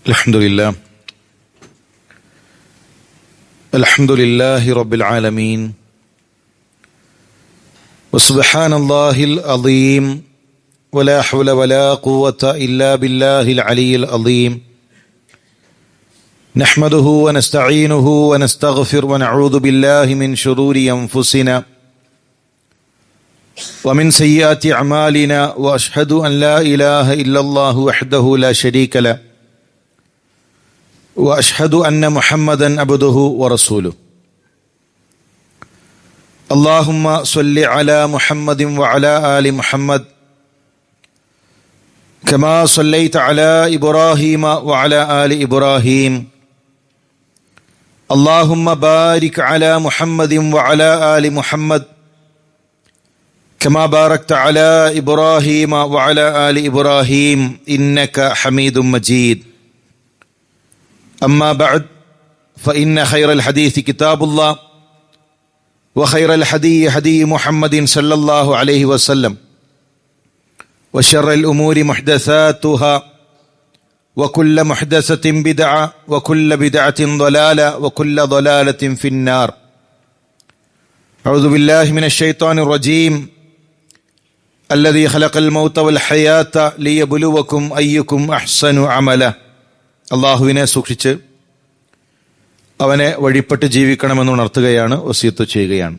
Alhamdulillahi Rabbil Alameen. Wa subhanallahil azim. Wa la hawla wa la quwwata illa billahil aliyyil azim. Nahmaduhu wa nasta'inuhu wa nastaghfir wa na'udhu billahi min shururi anfusina wa min sayyiati a'malina wa ashhadu an la ilaha illallah wahdahu la sharika lahu wa ashhadu anna Muhammadan abduhu wa rasuluhu. Allahumma salli ala Muhammadin wa ala ali Muhammad kama sallaita ala Ibrahim wa ala ali Ibrahim. Allahumma barik ala Muhammadin wa ala ali Muhammad kama barakta ala Ibrahim wa ala ali Ibrahim innaka Hamidum Majid. أما بعد فإن خير الحديث كتاب الله وخير الهدي هدي محمد صلى الله عليه وسلم وشر الأمور محدثاتها وكل محدثة بدعة وكل بدعة ضلالة وكل ضلالة في النار. أعوذ بالله من الشيطان الرجيم الذي خلق الموت والحياة ليبلوكم أيكم أحسن عملا. അള്ളാഹുവിനെ സൂക്ഷിച്ച് അവനെ വഴിപ്പെട്ട് ജീവിക്കണമെന്ന് ഉണർത്തുകയാണ്, വസിയത്ത് ചെയ്യുകയാണ്.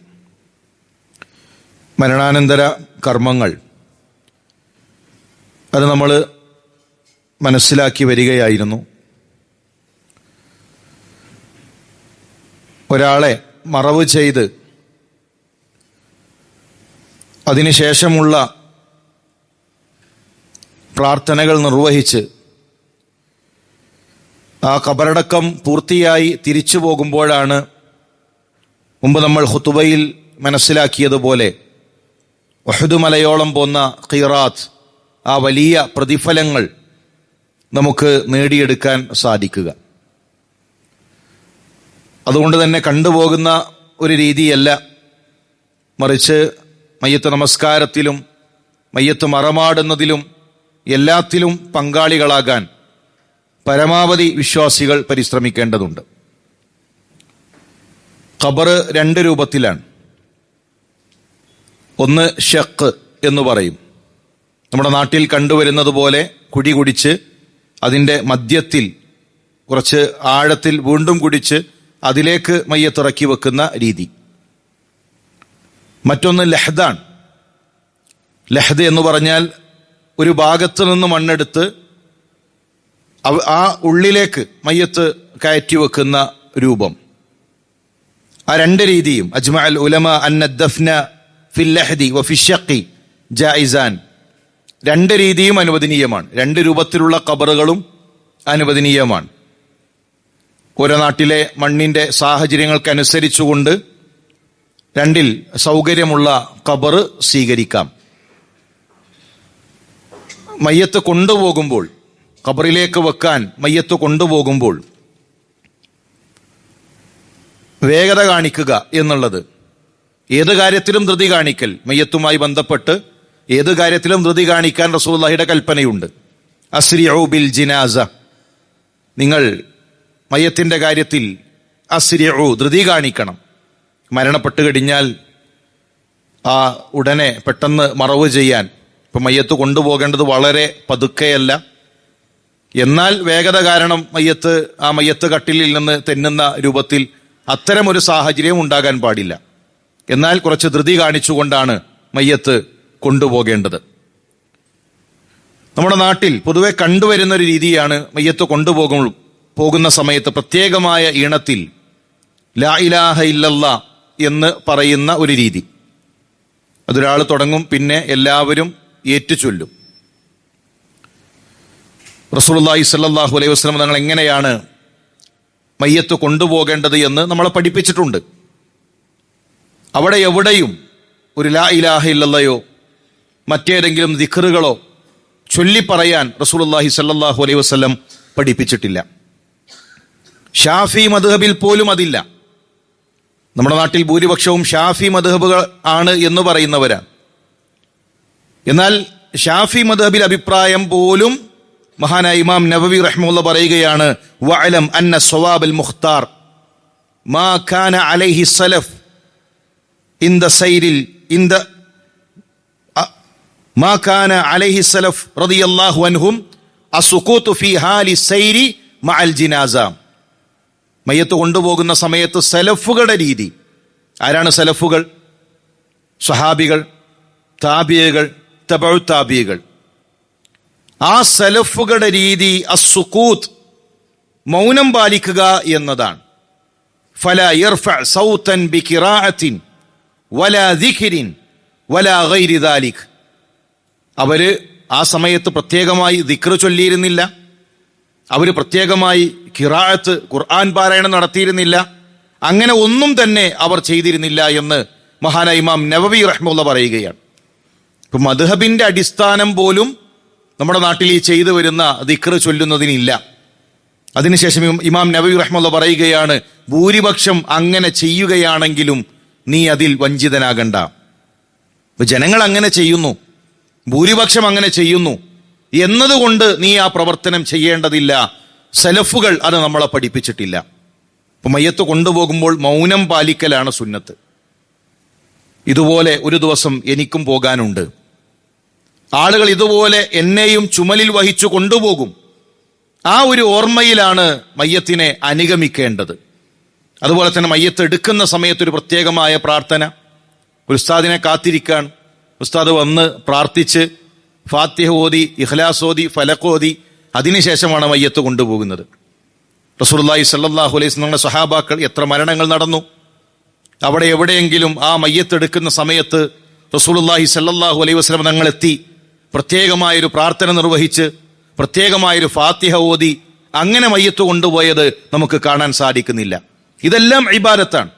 മരണാനന്തര കർമ്മങ്ങൾ അത് നമ്മൾ മനസ്സിലാക്കി വരികയായിരുന്നു. ഒരാളെ മറവ് ചെയ്ത് അതിനുശേഷമുള്ള പ്രാർത്ഥനകൾ നിർവഹിച്ച് ആ ഖബറടക്കം പൂർത്തിയായി തിരിച്ചു പോകുമ്പോഴാണ് മുമ്പ് നമ്മൾ ഖുതുബയിൽ മനസ്സിലാക്കിയതുപോലെ ഉഹദ് മലയോളം പോന്ന ഖിറാത്ത്, ആ വലിയ പ്രതിഫലങ്ങൾ നമുക്ക് നേടിയെടുക്കാൻ സാധിക്കുക. അതുകൊണ്ട് തന്നെ കണ്ടുപോകുന്ന ഒരു രീതിയല്ല, മറിച്ച് മയ്യത്ത് നമസ്കാരത്തിലും മയ്യത്ത് മറമാടുന്നതിലും എല്ലാത്തിലും പങ്കാളികളാകാൻ പരമാവധി വിശ്വാസികൾ പരിശ്രമിക്കേണ്ടതുണ്ട്. ഖബർ രണ്ട് രൂപത്തിലാണ്. ഒന്ന് ഷഖ് എന്ന് പറയും. നമ്മുടെ നാട്ടിൽ കണ്ടുവരുന്നത് പോലെ കുഴി കുടിച്ച് അതിൻ്റെ മധ്യത്തിൽ കുറച്ച് ആഴത്തിൽ വീണ്ടും കുടിച്ച് അതിലേക്ക് മയ്യത്തിറക്കി വെക്കുന്ന രീതി. മറ്റൊന്ന് ലഹ്ദാണ്. ലഹ്ദ് എന്ന് പറഞ്ഞാൽ ഒരു ഭാഗത്ത് നിന്ന് മണ്ണെടുത്ത് ആ ഉള്ളിലേക്ക് മയ്യത്ത് കയറ്റി വെക്കുന്ന രൂപം. ആ രണ്ട് രീതിയും അജ്മഅൽ ഉലമ അന്ന ദഫ്ന ഫിൽ ലഹ്ദി വ ഫിൽ ഷഖി ജായിസാൻ. രണ്ട് രീതിയും അനുവദനീയമാണ്. രണ്ട് രൂപത്തിലുള്ള ഖബറുകളും അനുവദനീയമാണ്. ഓരോ നാട്ടിലെ മണ്ണിന്റെ സാഹചര്യങ്ങൾക്കനുസരിച്ചുകൊണ്ട് രണ്ടിൽ സൗകര്യമുള്ള ഖബർ സ്വീകരിക്കാം. മയ്യത്ത് കൊണ്ടുപോകുമ്പോൾ, ഖബറിലേക്ക് വെക്കാൻ മയ്യത്ത് കൊണ്ടുപോകുമ്പോൾ വേഗത കാണിക്കുക എന്നുള്ളത്, ഏത് കാര്യത്തിലും ധൃതി കാണിക്കൽ, മയ്യത്തുമായി ബന്ധപ്പെട്ട് ഏത് കാര്യത്തിലും ധൃതി കാണിക്കാൻ റസൂലുള്ളാഹിയുടെ കൽപ്പനയുണ്ട്. അസ്രിഉ ബിൽ ജിനാസ, നിങ്ങൾ മയ്യത്തിന്റെ കാര്യത്തിൽ അസ്രിഉ, ധൃതി കാണിക്കണം. മരണപ്പെട്ട് കഴിഞ്ഞാൽ ആ ഉടനെ പെട്ടെന്ന് മറവ് ചെയ്യാൻ, ഇപ്പം മയ്യത്ത് കൊണ്ടുപോകേണ്ടത് വളരെ പതുക്കെയല്ല, എന്നാൽ വേഗത കാരണം ആ മയ്യത്ത് കട്ടിലിൽ നിന്ന് തെന്നുന്ന രൂപത്തിൽ അത്തരമൊരു സാഹചര്യം ഉണ്ടാകാൻ പാടില്ല. എന്നാൽ കുറച്ച് ധൃതി കാണിച്ചുകൊണ്ടാണ് മയ്യത്ത് കൊണ്ടുപോകേണ്ടത്. നമ്മുടെ നാട്ടിൽ പൊതുവെ കണ്ടുവരുന്ന ഒരു രീതിയാണ് മയ്യത്ത് പോകുന്ന സമയത്ത് പ്രത്യേകമായ ഈണത്തിൽ ലാ ഇലാഹ ഇല്ലല്ലാ എന്ന് പറയുന്ന ഒരു രീതി. അതൊരാൾ തുടങ്ങും, പിന്നെ എല്ലാവരും ഏറ്റുചൊല്ലും. റസൂലുള്ളാഹി സ്വല്ലല്ലാഹു അലൈഹി വസല്ലം തങ്ങൾ എങ്ങനെയാണ് മയ്യത്ത് കൊണ്ടുപോകേണ്ടത് എന്ന് നമ്മളെ പഠിപ്പിച്ചിട്ടുണ്ട്. അവിടെ എവിടെയും ഒരു ലാ ഇലാഹ ഇല്ലല്ലയോ മറ്റേതെങ്കിലും ദിക്റുകളോ ചൊല്ലിപ്പറയാൻ റസൂലുള്ളാഹി സ്വല്ലല്ലാഹു അലൈഹി വസല്ലം പഠിപ്പിച്ചിട്ടില്ല. ഷാഫി മദ്ഹബിൽ പോലും അതില്ല. നമ്മുടെ നാട്ടിൽ ഭൂരിപക്ഷവും ഷാഫി മദ്ഹബുകൾ ആണ് എന്ന് പറയുന്നവരാണ്. എന്നാൽ ഷാഫി മദ്ഹബിൽ അഭിപ്രായം പോലും മഹാനായ ഇമാം നവവി റഹ്മത്തുള്ളാഹി പറയുകയാണ്, വഅലം അന്ന സ്വവാബൽ മുഖ്താർ മാ കാന അലൈഹി സലഫ് ഇന്ദ സൈരിൽ ഇന്ദ മാ കാന അലൈഹി സലഫ് റളിയല്ലാഹു അൻഹും അസ്സുഖൂതു ഫീ ഹാലി സൈരി മഅൽ ജിനാസ. മയ്യത്ത് കൊണ്ടുപോകുന്ന സമയത്ത് സലഫുകളുടെ രീതി. ആരാണ് സലഫുകൾ? സ്വഹാബികൾ, താബിയകൾ, തബഉ താബിയകൾ. ആ സലഫുകളുടെ രീതി അസ്സുഖൂത്ത്, മൗനം പാലിക്കുക എന്നതാണ്. ഫലാ യർഫഅ സൗതൻ ബിഖിറാഅത്തിൻ വലാ ദിക്രിൻ വലാ ഗൈരി ദാലിക്. അവര് ആ സമയത്ത് പ്രത്യേകമായി ദിക്ർ ചൊല്ലിയിരുന്നില്ല, അവര് പ്രത്യേകമായി ഖിറാഅത്ത് ഖുർആൻ പാരായണം നടത്തിയിരുന്നില്ല, അങ്ങനെ ഒന്നും തന്നെ അവർ ചെയ്തിരുന്നില്ല എന്ന് മഹാനായ ഇമാം നവവി റഹ്മത്തുള്ളാഹി പറയുകയാണ്. ഇപ്പൊ മദ്ഹബിന്റെ അടിസ്ഥാനം പോലും നമ്മുടെ നാട്ടിൽ ഈ ചെയ്തു വരുന്ന ദിക്ർ ചൊല്ലുന്നതിനില്ല. അതിനുശേഷം ഇമാം നവവി റഹ്മത്തുള്ളാഹി പറയുകയാണ്, ഭൂരിപക്ഷം അങ്ങനെ ചെയ്യുകയാണെങ്കിലും നീ അതിൽ വഞ്ചിതനാകണ്ട. ജനങ്ങൾ അങ്ങനെ ചെയ്യുന്നു, ഭൂരിപക്ഷം അങ്ങനെ ചെയ്യുന്നു എന്നതുകൊണ്ട് നീ ആ പ്രവർത്തനം ചെയ്യേണ്ടതില്ല. സലഫുകൾ അത് നമ്മളെ പഠിപ്പിച്ചിട്ടില്ല. ഇപ്പൊ മയ്യത്ത് കൊണ്ടുപോകുമ്പോൾ മൗനം പാലിക്കലാണ് സുന്നത്ത്. ഇതുപോലെ ഒരു ദിവസം എനിക്കും പോകാനുണ്ട്. ആളുകൾ ഇതുപോലെ എന്നെയും ചുമലിൽ വഹിച്ചു കൊണ്ടുപോകും. ആ ഒരു ഓർമ്മയിലാണ് മയ്യത്തിനെ അനുഗമിക്കേണ്ടത്. അതുപോലെ തന്നെ മയ്യത്ത് എടുക്കുന്ന സമയത്ത് ഒരു പ്രത്യേകമായ പ്രാർത്ഥന. ഉസ്താദിനെ കാത്തിരിക്കാൻ, ഉസ്താദ് വന്ന് പ്രാർത്ഥിച്ച് ഫാത്തിഹ ഓതി, ഇഖ്ലാസ് ഓതി, ഫലഖ് ഓതി, അതിനുശേഷമാണ് മയ്യത്ത് കൊണ്ടുപോകുന്നത്. റസൂലുള്ളാഹി സ്വല്ലല്ലാഹു അലൈഹി വസല്ലം സ്വഹാബാക്കൾ എത്ര മരണങ്ങൾ നടന്നു. അവിടെ എവിടെയെങ്കിലും ആ മയ്യത്ത് എടുക്കുന്ന സമയത്ത് റസൂലുള്ളാഹി സ്വല്ലല്ലാഹു അലൈഹി വസല്ലം തങ്ങളെത്തി പ്രത്യേകമായൊരു പ്രാർത്ഥന നിർവഹിച്ച് പ്രത്യേകമായൊരു ഫാത്തിഹ ഓതി അങ്ങനെ മയ്യത്ത് കൊണ്ടുപോയത് നമുക്ക് കാണാൻ സാധിക്കുന്നില്ല. ഇതെല്ലാം ഇബാദത്താണ്.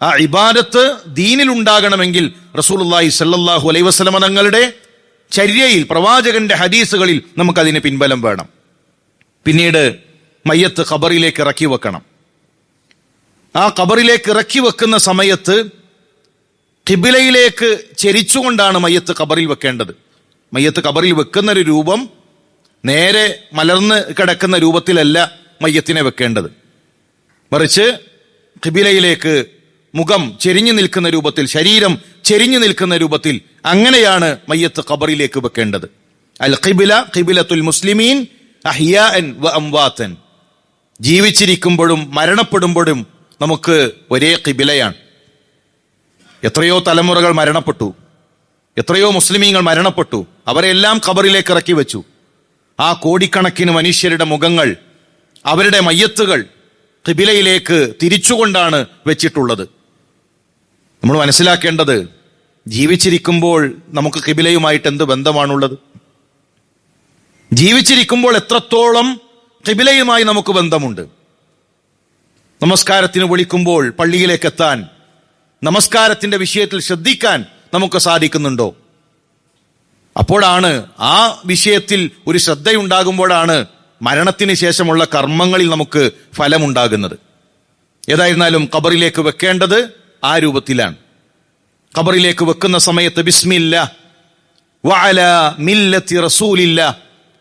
ആ ഇബാദത്ത് ദീനിൽ ഉണ്ടാകണമെങ്കിൽ റസൂലുള്ളാഹി സ്വല്ലല്ലാഹു അലൈഹി വസല്ലം തങ്ങളുടെ ചര്യയിൽ, പ്രവാചകന്റെ ഹദീസുകളിൽ നമുക്കതിന് പിൻബലം വേണം. പിന്നീട് മയ്യത്ത് ഖബറിലേക്ക് ഇറക്കി വെക്കണം. ആ ഖബറിലേക്ക് ഇറക്കി വെക്കുന്ന സമയത്ത് ഖിബിലയിലേക്ക് ചെരിച്ചുകൊണ്ടാണ് മയ്യത്ത് ഖബറിൽ വെക്കേണ്ടത്. മയ്യത്ത് ഖബറിൽ വെക്കുന്ന ഒരു രൂപം നേരെ മലർന്ന് കിടക്കുന്ന രൂപത്തിലല്ല മയ്യത്തിനെ വെക്കേണ്ടത്. മറിച്ച് ഖിബിലയിലേക്ക് മുഖം ചെരിഞ്ഞു നിൽക്കുന്ന രൂപത്തിൽ, ശരീരം ചെരിഞ്ഞു നിൽക്കുന്ന രൂപത്തിൽ, അങ്ങനെയാണ് മയ്യത്ത് ഖബറിലേക്ക് വെക്കേണ്ടത്. അൽ ഖിബില ഖിബിലത്തുൽ മുസ്ലിമീൻ അഹ്യാഅൻ വ അംവാതൻ. ജീവിച്ചിരിക്കുമ്പോഴും മരണപ്പെടുമ്പോഴും നമുക്ക് ഒരേ ഖിബിലയാണ്. എത്രയോ തലമുറകൾ മരണപ്പെട്ടു, എത്രയോ മുസ്ലിമീങ്ങൾ മരണപ്പെട്ടു, അവരെല്ലാം ഖബറിലേക്ക് ഇറക്കി വെച്ചു. ആ കോടിക്കണക്കിന് മനുഷ്യരുടെ മുഖങ്ങൾ, അവരുടെ മയ്യത്തുകൾ ഖിബിലയിലേക്ക് തിരിച്ചുകൊണ്ടാണ് വെച്ചിട്ടുള്ളത്. നമ്മൾ മനസ്സിലാക്കേണ്ടത്, ജീവിച്ചിരിക്കുമ്പോൾ നമുക്ക് ഖിബിലയുമായിട്ട് എന്ത് ബന്ധമാണുള്ളത്? ജീവിച്ചിരിക്കുമ്പോൾ എത്രത്തോളം ഖിബിലയുമായി നമുക്ക് ബന്ധമുണ്ട്. നമസ്കാരത്തിന് വിളിക്കുമ്പോൾ പള്ളിയിലേക്ക് എത്താൻ, നമസ്കാരത്തിന്റെ വിഷയത്തിൽ ശ്രദ്ധിക്കാൻ നമുക്ക് സാധിക്കുന്നുണ്ടോ? അപ്പോഴാണ്, ആ വിഷയത്തിൽ ഒരു ശ്രദ്ധയുണ്ടാകുമ്പോഴാണ് മരണത്തിന് ശേഷമുള്ള കർമ്മങ്ങളിൽ നമുക്ക് ഫലമുണ്ടാകുന്നത്. ഏതായിരുന്നാലും ഖബറിലേക്ക് വെക്കേണ്ടത് ആ രൂപത്തിലാണ്. ഖബറിലേക്ക് വെക്കുന്ന സമയത്ത് ബിസ്മില്ലാ വഅലാ മില്ലത്തി റസൂലില്ലാ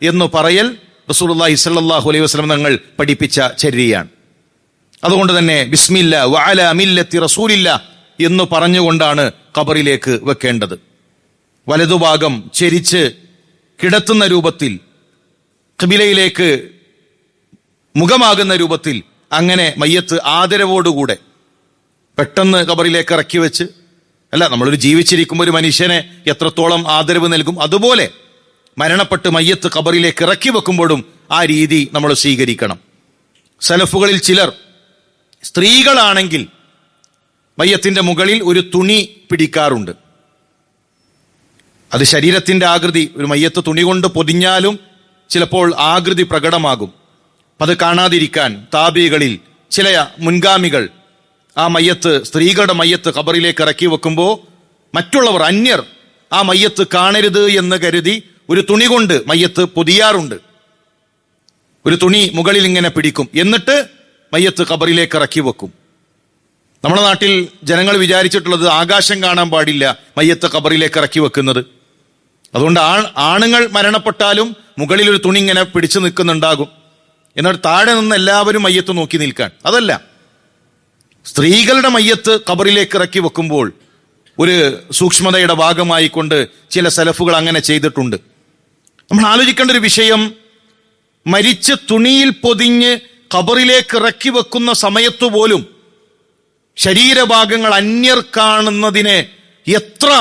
എന്ന് പറയൽ റസൂലുള്ളാഹി സ്വല്ലല്ലാഹു അലൈഹി വസല്ലം തങ്ങൾ പഠിപ്പിച്ച ചര്യയാണ്. അതുകൊണ്ട് തന്നെ ബിസ്മില്ലാ വഅലാ മില്ലത്തി റസൂലില്ലാ എന്ന് പറഞ്ഞുകൊണ്ടാണ് ഖബറിലേക്ക് വെക്കേണ്ടത്. വലതുഭാഗം ചെരിച്ച് കിടത്തുന്ന രൂപത്തിൽ, ഖിബിലയിലേക്ക് മുഖമാകുന്ന രൂപത്തിൽ, അങ്ങനെ മയ്യത്ത് ആദരവോടുകൂടെ പെട്ടെന്ന് ഖബറിലേക്ക് ഇറക്കി വെച്ച്, അല്ല, നമ്മളൊരു ജീവിച്ചിരിക്കുമ്പോൾ ഒരു മനുഷ്യനെ എത്രത്തോളം ആദരവ് നൽകും, അതുപോലെ മരണപ്പെട്ട് മയ്യത്ത് ഖബറിലേക്ക് ഇറക്കി വെക്കുമ്പോഴും ആ രീതി നമ്മൾ സ്വീകരിക്കണം. സലഫുകളിൽ ചിലർ സ്ത്രീകളാണെങ്കിൽ മയ്യത്തിന്റെ മുകളിൽ ഒരു തുണി പിടിക്കാറുണ്ട്. അത് ശരീരത്തിന്റെ ആകൃതി, ഒരു മയ്യത്ത് തുണി കൊണ്ട് പൊതിഞ്ഞാലും ചിലപ്പോൾ ആകൃതി പ്രകടമാകും. അത് കാണാതിരിക്കാൻ താബികളിൽ ചില മുൻഗാമികൾ ആ മയ്യത്ത്, സ്ത്രീകളുടെ മയ്യത്ത് ഖബറിലേക്ക് ഇറക്കി വെക്കുമ്പോൾ മറ്റുള്ളവർ, അന്യർ ആ മയ്യത്ത് കാണരുത് എന്ന് കരുതി ഒരു തുണി കൊണ്ട് മയ്യത്ത് പൊതിയാറുണ്ട്. ഒരു തുണി മുകളിൽ ഇങ്ങനെ പിടിക്കും, എന്നിട്ട് മയ്യത്ത് ഖബറിലേക്ക് ഇറക്കി വെക്കും. നമ്മുടെ നാട്ടിൽ ജനങ്ങൾ വിചാരിച്ചിട്ടുള്ളത് ആകാശം കാണാൻ പാടില്ല മയ്യത്ത് ഖബറിലേക്ക് ഇറക്കി വെക്കുന്നത്. അതുകൊണ്ട് ആണുങ്ങൾ മരണപ്പെട്ടാലും മുകളിൽ ഒരു തുണി ഇങ്ങനെ പിടിച്ചു നിൽക്കുന്നുണ്ടാകും, എന്നിട്ട് താഴെ നിന്ന് എല്ലാവരും മയ്യത്ത് നോക്കി നിൽക്കാൻ. അതല്ല, സ്ത്രീകളുടെ മയ്യത്ത് ഖബറിലേക്ക് ഇറക്കി വെക്കുമ്പോൾ ഒരു സൂക്ഷ്മതയുടെ ഭാഗമായി കൊണ്ട് ചില സലഫുകൾ അങ്ങനെ ചെയ്തിട്ടുണ്ട്. നമ്മൾ ആലോചിക്കേണ്ട ഒരു വിഷയം, മരിച്ച് തുണിയിൽ പൊതിഞ്ഞ് ഖബറിലേക്ക് ഇറക്കി വെക്കുന്ന സമയത്തു പോലും ശരീരഭാഗങ്ങൾ അന്യർ കാണുന്നതിനെ എത്ര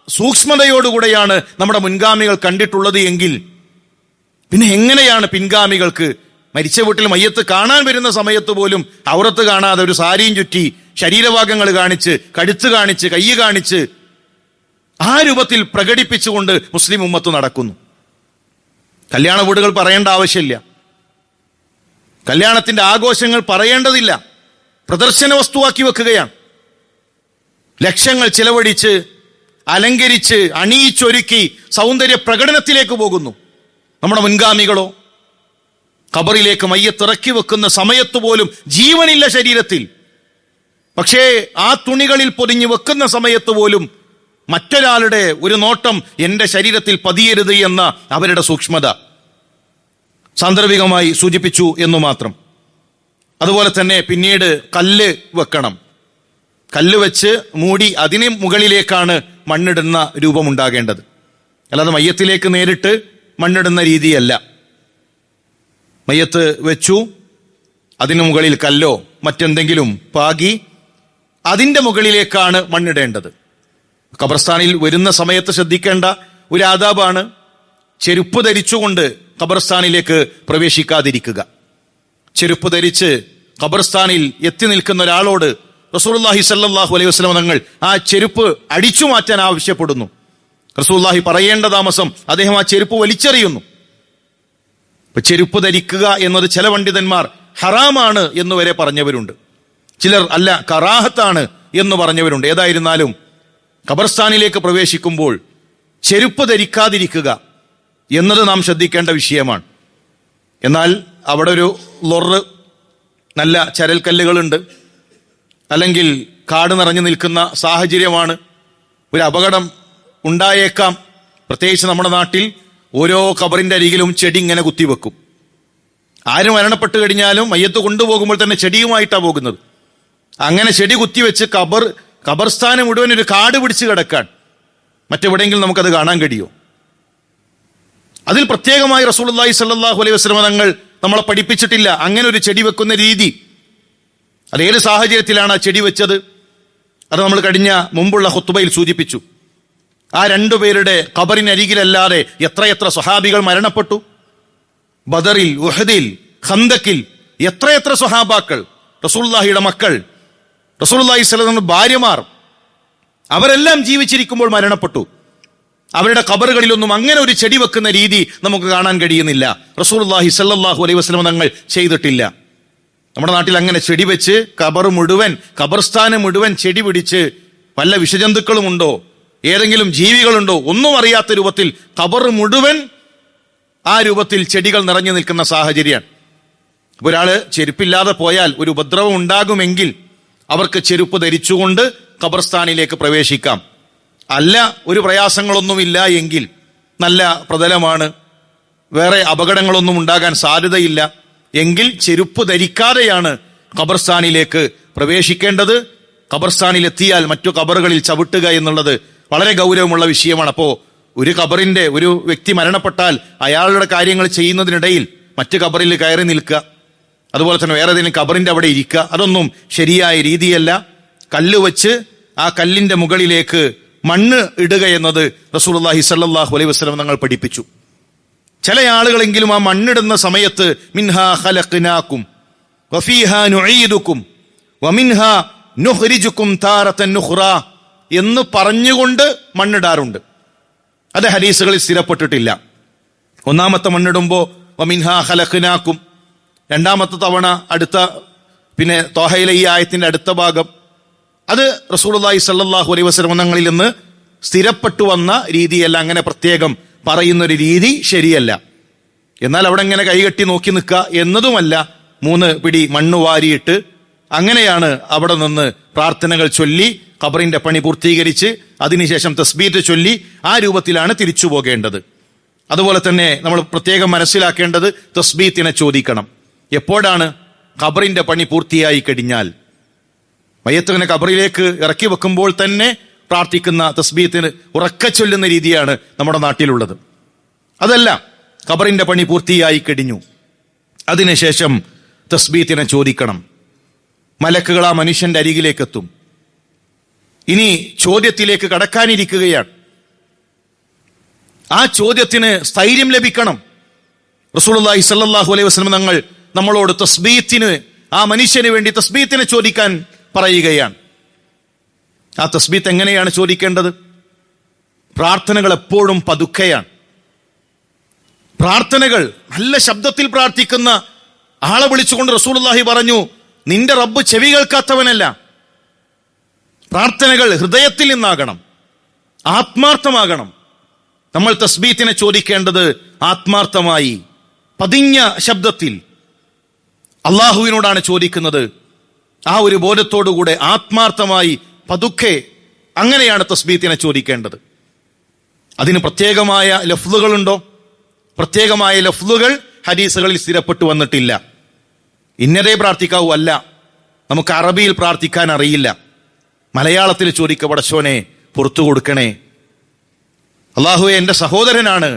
സൂക്ഷ്മതയോടുകൂടെയാണ് നമ്മുടെ മുൻഗാമികൾ കണ്ടിട്ടുള്ളത് എങ്കിൽ പിന്നെ എങ്ങനെയാണ് പിൻഗാമികൾക്ക് മരിച്ച വീട്ടിൽ മയ്യത്ത് കാണാൻ വരുന്ന സമയത്ത് പോലും ഔറത്ത് കാണാതെ ഒരു സാരിയും ചുറ്റി ശരീരഭാഗങ്ങൾ കാണിച്ച്, കഴുത്ത് കാണിച്ച്, കൈ കാണിച്ച് ആ രൂപത്തിൽ പ്രകടിപ്പിച്ചുകൊണ്ട് മുസ്ലിം ഉമ്മത്ത് നടക്കുന്നു. കല്യാണ വീടുകൾ പറയേണ്ട ആവശ്യമില്ല, കല്യാണത്തിന്റെ ആഘോഷങ്ങൾ പറയേണ്ടതില്ല, പ്രദർശന വസ്തുവാക്കി വെക്കുകയാണ്. ലക്ഷങ്ങൾ ചിലവഴിച്ച് അലങ്കരിച്ച് അണിയിച്ചൊരുക്കി സൗന്ദര്യ പ്രകടനത്തിലേക്ക് പോകുന്നു. നമ്മുടെ മുൻഗാമികളോ ഖബറിലേക്ക് മയ്യത്തിറക്കി വെക്കുന്ന സമയത്ത് പോലും ജീവനില്ല ശരീരത്തിൽ, പക്ഷേ ആ തുണികളിൽ പൊതിഞ്ഞു വെക്കുന്ന സമയത്ത് പോലും മറ്റൊരാളുടെ ഒരു നോട്ടം എന്റെ ശരീരത്തിൽ പതിയരുത് എന്ന അവരുടെ സൂക്ഷ്മത സാന്ദർഭികമായി സൂചിപ്പിച്ചു എന്നു മാത്രം. അതുപോലെ തന്നെ പിന്നീട് കല്ല് വെക്കണം, കല്ല് വെച്ച് മൂടി അതിന് മുകളിലേക്കാണ് മണ്ണിടുന്ന രൂപമുണ്ടാകേണ്ടത്, അല്ലാതെ മയ്യത്തിലേക്ക് നേരിട്ട് മണ്ണിടുന്ന രീതിയല്ല. മയ്യത്ത് വെച്ചു, അതിനു മുകളിൽ കല്ലോ മറ്റെന്തെങ്കിലും പാകി അതിന്റെ മുകളിലേക്കാണ് മണ്ണിടേണ്ടത്. ഖബർസ്ഥാനിൽ വരുന്ന സമയത്ത് ശ്രദ്ധിക്കേണ്ട ഒരു ആദാബാണ് ചെരുപ്പ് ധരിച്ചുകൊണ്ട് ഖബർസ്ഥാനിലേക്ക് പ്രവേശിക്കാതിരിക്കുക. ചെരുപ്പ് ധരിച്ച് ഖബർസ്ഥാനിൽ എത്തി നിൽക്കുന്ന ഒരാളോട് റസൂലുള്ളാഹി സ്വല്ലല്ലാഹു അലൈഹി വസല്ലം തങ്ങൾ ആ ചെരുപ്പ് അടിച്ചു മാറ്റാൻ ആവശ്യപ്പെടുന്നു. റസൂലുള്ളാഹി പറയേണ്ട താമസം അദ്ദേഹം ആ ചെരുപ്പ് വലിച്ചെറിയുന്നു. ഇപ്പൊ ചെരുപ്പ് ധരിക്കുക എന്നത് ചില പണ്ഡിതന്മാർ ഹറാമാണ് എന്ന് വരെ പറഞ്ഞവരുണ്ട്, ചിലർ അല്ല കറാഹത്താണ് എന്ന് പറഞ്ഞവരുണ്ട്. ഏതായിരുന്നാലും ഖബർസ്ഥാനിലേക്ക് പ്രവേശിക്കുമ്പോൾ ചെരുപ്പ് ധരിക്കാതിരിക്കുക എന്നത് നാം ശ്രദ്ധിക്കേണ്ട വിഷയമാണ്. എന്നാൽ അവിടെ ഒരു ലൊറ്, നല്ല ചരൽക്കല്ലുകളുണ്ട്, അല്ലെങ്കിൽ കാട് നിറഞ്ഞു നിൽക്കുന്ന സാഹചര്യമാണ്, ഒരു അപകടം ഉണ്ടായേക്കാം. പ്രത്യേകിച്ച് നമ്മുടെ നാട്ടിൽ ഓരോ ഖബറിന്റെ അരികിലും ചെടി ഇങ്ങനെ കുത്തിവെക്കും. ആരും മരണപ്പെട്ട് കഴിഞ്ഞാലും മയ്യത്ത് കൊണ്ടുപോകുമ്പോൾ തന്നെ ചെടിയുമായിട്ടാണ് പോകുന്നത്. അങ്ങനെ ചെടി കുത്തിവെച്ച് ഖബർസ്ഥാനം മുഴുവൻ ഒരു കാട് പിടിച്ച് കിടക്കാൻ, മറ്റെവിടെയെങ്കിലും നമുക്കത് കാണാൻ കഴിയുമോ? അതിൽ പ്രത്യേകമായി റസൂലുള്ളാഹി സ്വല്ലല്ലാഹു അലൈഹി വസല്ലം തങ്ങൾ നമ്മളെ പഠിപ്പിച്ചിട്ടില്ല അങ്ങനെ ഒരു ചെടി വെക്കുന്ന രീതി. അതേത് സാഹചര്യത്തിലാണ് ആ ചെടി വെച്ചത്? അത് നമ്മൾ കഴിഞ്ഞ മുമ്പുള്ള ഖുത്ബയിൽ സൂചിപ്പിച്ചു. ആ രണ്ടുപേരുടെ ഖബറിനരികിലല്ലാതെ എത്രയെത്ര സ്വഹാബികൾ മരണപ്പെട്ടു. ബദറിൽ, ഉഹദിൽ, ഖന്തക്കിൽ എത്രയെത്ര സ്വഹാബാക്കൾ, റസൂലുള്ളാഹിയുടെ മക്കൾ, റസൂലുള്ളാഹി സ്വല്ലല്ലാഹു അലൈഹി വസല്ലം ഭാര്യമാർ, അവരെല്ലാം ജീവിച്ചിരിക്കുമ്പോൾ മരണപ്പെട്ടു. അവരുടെ ഖബറുകളിലൊന്നും അങ്ങനെ ഒരു ചെടി വെക്കുന്ന രീതി നമുക്ക് കാണാൻ കഴിയുന്നില്ല. റസൂലുള്ളാഹി സ്വല്ലല്ലാഹു അലൈഹി വസല്ലം തങ്ങൾ ചെയ്തിട്ടില്ല. നമ്മുടെ നാട്ടിൽ അങ്ങനെ ചെടി വെച്ച് ഖബർസ്ഥാനം മുഴുവൻ ചെടി പിടിച്ച് വല്ല വിഷജന്തുക്കളും ഉണ്ടോ, ഏതെങ്കിലും ജീവികളുണ്ടോ, ഒന്നും അറിയാത്ത രൂപത്തിൽ ഖബർ മുഴുവൻ ആ രൂപത്തിൽ ചെടികൾ നിറഞ്ഞു നിൽക്കുന്ന സാഹചര്യമാണ്. ഒരാള് ചെരുപ്പില്ലാതെ പോയാൽ ഒരു ഉപദ്രവം ഉണ്ടാകുമെങ്കിൽ അവർക്ക് ചെരുപ്പ് ധരിച്ചുകൊണ്ട് ഖബർസ്ഥാനിലേക്ക് പ്രവേശിക്കാം. അല്ല, ഒരു പ്രയാസങ്ങളൊന്നുമില്ല എങ്കിൽ, നല്ല പ്രതലമാണ്, വേറെ അപകടങ്ങളൊന്നും ഉണ്ടാകാൻ സാധ്യതയില്ല എങ്കിൽ ചെരുപ്പ് ധരിക്കാതെയാണ് ഖബർസ്ഥാനിലേക്ക് പ്രവേശിക്കേണ്ടത്. ഖബർസ്ഥാനിലെത്തിയാൽ മറ്റു ഖബറുകളിൽ ചവിട്ടുക എന്നുള്ളത് വളരെ ഗൗരവമുള്ള വിഷയമാണ്. അപ്പോൾ ഒരു വ്യക്തി മരണപ്പെട്ടാൽ അയാളുടെ കാര്യങ്ങൾ ചെയ്യുന്നതിനിടയിൽ മറ്റു ഖബറിൽ കയറി നിൽക്കുക, അതുപോലെ തന്നെ വേറെ ഏതെങ്കിലും ഖബറിന്റെ അവിടെ ഇരിക്കുക, അതൊന്നും ശരിയായ രീതിയല്ല. കല്ല് വെച്ച് ആ കല്ലിന്റെ മുകളിലേക്ക് മണ്ണ് ഇടുക എന്നത് റസൂലുള്ളാഹി സ്വല്ലല്ലാഹു അലൈഹി വസല്ലം തങ്ങൾ പഠിപ്പിച്ചു. ചില ആളുകളെങ്കിലും ആ മണ്ണിടുന്ന സമയത്ത് മിൻഹാ ഖലഖ്നാകും വഫീഹാ നുഈദുകും വമിൻഹാ നുഖ്രിജുകും താറതൻ നുഖ്റാ എന്ന് പറഞ്ഞുകൊണ്ട് മണ്ണിടാറുണ്ട്. അത് ഹദീസുകളിൽ സ്ഥിരപ്പെട്ടിട്ടില്ല. ഒന്നാമത്തെ മണ്ണിടുമ്പോൾ വമിൻഹാ ഖലഖ്നാകും, രണ്ടാമത്തെ തവണ പിന്നെ ത്വാഹയിലെ ഈ ആയത്തിന്റെ അടുത്ത ഭാഗം, അത് റസൂലുള്ളാഹി സ്വല്ലല്ലാഹു അലൈഹി വസല്ലം തങ്ങളിൽ നിന്ന് സ്ഥിരപ്പെട്ടു വന്ന രീതിയല്ല. അങ്ങനെ പ്രത്യേകം പറയുന്നൊരു രീതി ശരിയല്ല. എന്നാൽ അവിടെ ഇങ്ങനെ കൈകെട്ടി നോക്കി നിൽക്കുക എന്നതുമല്ല. 3 പിടി മണ്ണ് വാരിയിട്ട് അങ്ങനെയാണ് അവിടെ നിന്ന് പ്രാർത്ഥനകൾ ചൊല്ലി ഖബറിന്റെ പണി പൂർത്തീകരിച്ച് അതിനുശേഷം തസ്ബീഹ് ചൊല്ലി ആ രൂപത്തിലാണ് തിരിച്ചു പോകേണ്ടത്. അതുപോലെ തന്നെ നമ്മൾ പ്രത്യേകം മനസ്സിലാക്കേണ്ടത് തസ്ബീത്തിനെ ചോദിക്കണം. എപ്പോഴാണ്? ഖബറിന്റെ പണി പൂർത്തിയായി കഴിഞ്ഞാൽ. മയ്യത്തിനെ ഖബറിലേക്ക് ഇറക്കി വെക്കുമ്പോൾ തന്നെ പ്രാർത്ഥിക്കുന്ന തസ്ബീത്തിന് ഉറക്കെ ചൊല്ലുന്ന രീതിയാണ് നമ്മുടെ നാട്ടിലുള്ളത്. അതല്ല, ഖബറിന്റെ പണി പൂർത്തിയായി കഴിഞ്ഞു, അതിനുശേഷം തസ്ബീത്തിനെ ചോദിക്കണം. മലക്കുകൾ ആ മനുഷ്യന്റെ അരികിലേക്ക് എത്തും. ഇനി ചോദ്യത്തിലേക്ക് കടക്കാനിരിക്കുകയാണ്. ആ ചോദ്യത്തിന് സ്ഥൈര്യം ലഭിക്കണം. റസൂലുള്ളാഹി സ്വല്ലല്ലാഹു അലൈഹി വസല്ലം തങ്ങൾ നമ്മളോട് തസ്ബീത്തിന്, ആ മനുഷ്യന് വേണ്ടി തസ്ബീത്തിനെ ചോദിക്കാൻ പറയുകയാണ്. ആ തസ്ബീത്ത് എങ്ങനെയാണ് ചോദിക്കേണ്ടത്? പ്രാർത്ഥനകൾ എപ്പോഴും പതുക്കെയാണ്. പ്രാർത്ഥനകൾ നല്ല ശബ്ദത്തിൽ പ്രാർത്ഥിക്കുന്ന ആളെ വിളിച്ചുകൊണ്ട് റസൂലുള്ളാഹി പറഞ്ഞു, നിന്റെ റബ്ബ് ചെവി കേൾക്കാത്തവനല്ല. പ്രാർത്ഥനകൾ ഹൃദയത്തിൽ നിന്നാകണം, ആത്മാർത്ഥമാകണം. നമ്മൾ തസ്ബീത്തിനെ ചോദിക്കേണ്ടത് ആത്മാർത്ഥമായി, പതിഞ്ഞ ശബ്ദത്തിൽ അള്ളാഹുവിനോടാണ് ചോദിക്കുന്നത്. ആ ഒരു ബോധത്തോടുകൂടെ ആത്മാർത്ഥമായി പതുക്കെ, അങ്ങനെയാണ് തസ്ബീത്തിനെ ചോദിക്കേണ്ടത്. അതിന് പ്രത്യേകമായ ലഫ്ലുകളുണ്ടോ? പ്രത്യേകമായ ലഫ്ലുകൾ ഹദീസുകളിൽ സ്ഥിരപ്പെട്ടു വന്നിട്ടില്ല. ഇന്നതേ പ്രാർത്ഥിക്കാവൂ, അല്ല. നമുക്ക് അറബിയിൽ പ്രാർത്ഥിക്കാൻ അറിയില്ല, മലയാളത്തിൽ ചോദിക്കുക, പടച്ചോനെ പുറത്തു കൊടുക്കണേ, അള്ളാഹുവേ എൻ്റെ സഹോദരനാണ്,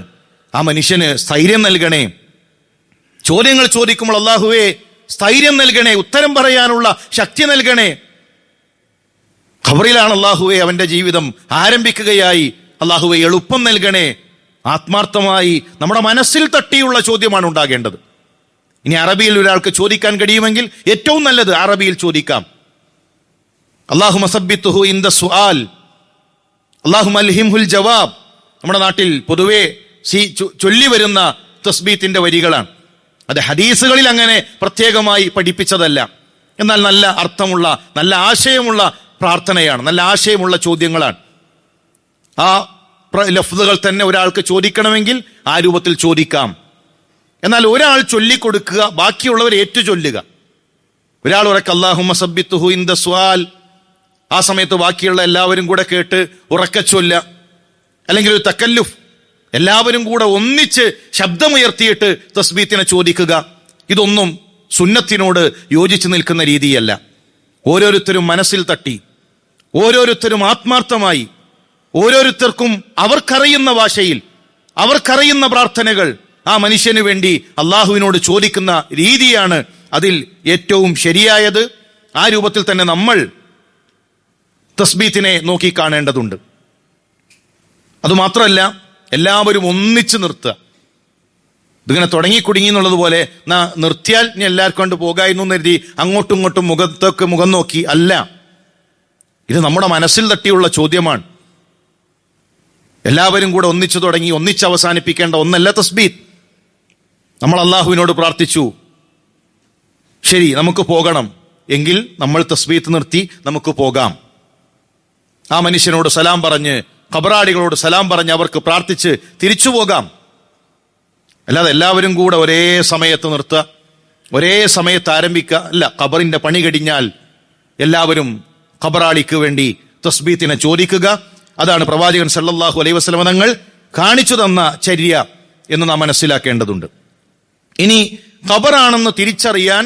ആ മനുഷ്യന് സ്ഥൈര്യം നൽകണേ. ചോദ്യങ്ങൾ ചോദിക്കുമ്പോൾ അള്ളാഹുവേ സ്ഥൈര്യം നൽകണേ, ഉത്തരം പറയാനുള്ള ശക്തി നൽകണേ. ഖബറിലാണ് അള്ളാഹുവേ അവന്റെ ജീവിതം ആരംഭിക്കുകയായി, അള്ളാഹുവേ എളുപ്പം നൽകണേ. ആത്മാർത്ഥമായി നമ്മുടെ മനസ്സിൽ തട്ടിയുള്ള ചോദ്യമാണ് ഉണ്ടാകേണ്ടത്. ഇനി അറബിയിൽ ഒരാൾക്ക് ചോദിക്കാൻ കഴിയുമെങ്കിൽ ഏറ്റവും നല്ലത് അറബിയിൽ ചോദിക്കാം. അല്ലാഹുമ്മ സബ്ബിത്തുഹു ഇൻദ സുആൽ, അല്ലാഹുമ്മ അൽഹിംഹുൽ ജവാബ്. നമ്മുടെ നാട്ടിൽ പൊതുവെ ചൊല്ലി വരുന്ന തസ്ബീത്തിന്റെ വരികളാണ്. അത് ഹദീസുകളിൽ അങ്ങനെ പ്രത്യേകമായി പഠിപ്പിച്ചതല്ല. എന്നാൽ നല്ല അർത്ഥമുള്ള, നല്ല ആശയമുള്ള പ്രാർത്ഥനയാണ്, നല്ല ആശയമുള്ള ചോദ്യങ്ങളാണ്. ആ ലഫ്ലുകൾ തന്നെ ഒരാൾക്ക് ചോദിക്കണമെങ്കിൽ ആ രൂപത്തിൽ ചോദിക്കാം. എന്നാൽ ഒരാൾ ചൊല്ലിക്കൊടുക്കുക, ബാക്കിയുള്ളവർ ഏറ്റു ചൊല്ലുക. ഒരാൾ ഉറക്കെ അല്ലാഹുമ്മ സബ്ബിത്തുഹു ഇൻദ സുആൽ, ആ സമയത്ത് ബാക്കിയുള്ള എല്ലാവരും കൂടെ കേട്ട് ഉറക്കെ ചൊല്ല. അല്ലെങ്കിൽ ഒരു തക്കല്ലുഫ്, എല്ലാവരും കൂടെ ഒന്നിച്ച് ശബ്ദമുയർത്തിയിട്ട് തസ്ബീത്തിനെ ചോദിക്കുക. ഇതൊന്നും സുന്നത്തിനോട് യോജിച്ചു നിൽക്കുന്ന രീതിയല്ല. ഓരോരുത്തരും മനസ്സിൽ തട്ടി, ഓരോരുത്തരും ആത്മാർത്ഥമായി, ഓരോരുത്തർക്കും അവർക്കറിയുന്ന ഭാഷയിൽ, അവർക്കറിയുന്ന പ്രാർത്ഥനകൾ ആ മനുഷ്യന് വേണ്ടി അള്ളാഹുവിനോട് ചോദിക്കുന്ന രീതിയാണ് അതിൽ ഏറ്റവും ശരിയായത്. ആ രൂപത്തിൽ തന്നെ നമ്മൾ തസ്ബീത്തിനെ നോക്കി കാണേണ്ടതുണ്ട്. അതുമാത്രമല്ല, എല്ലാവരും ഒന്നിച്ച് നിർത്തുക. ഇതിങ്ങനെ തുടങ്ങിക്കുടുങ്ങി എന്നുള്ളതുപോലെ നിർത്തിയാൽ ഇനി എല്ലാവർക്കും കൊണ്ട് പോകായിരുന്നു എന്ന് കരുതി അങ്ങോട്ടും ഇങ്ങോട്ടും മുഖത്തൊക്കെ മുഖം നോക്കി അല്ല. ഇത് നമ്മുടെ മനസ്സിൽ തട്ടിയുള്ള ചോദ്യമാണ്. എല്ലാവരും കൂടെ ഒന്നിച്ചു തുടങ്ങി ഒന്നിച്ച് അവസാനിപ്പിക്കേണ്ട ഒന്നല്ല തസ്ബീത്ത്. നമ്മൾ അള്ളാഹുവിനോട് പ്രാർത്ഥിച്ചു, ശരി നമുക്ക് പോകണം എങ്കിൽ നമ്മൾ തസ്ബീത്ത് നിർത്തി നമുക്ക് പോകാം. ആ മനുഷ്യനോട് സലാം പറഞ്ഞ്, ഖബറാളികളോട് സലാം പറഞ്ഞ് അവർക്ക് പ്രാർത്ഥിച്ച് തിരിച്ചു പോകാം. അല്ലാതെ എല്ലാവരും കൂടെ ഒരേ സമയത്ത് നിർത്തുക, ഒരേ സമയത്ത് ആരംഭിക്കുക അല്ല. ഖബറിന്റെ പണി കഴിഞ്ഞാൽ എല്ലാവരും ഖബറാളിക്ക് വേണ്ടി തസ്ബീത്തിനെ ചോദിക്കുക. അതാണ് പ്രവാചകൻ സല്ലല്ലാഹു അലൈഹി വസല്ലം തങ്ങൾ കാണിച്ചു തന്ന ചര്യ എന്ന് നാം മനസ്സിലാക്കേണ്ടതുണ്ട്. ഇനി ഖബറാണെന്ന് തിരിച്ചറിയാൻ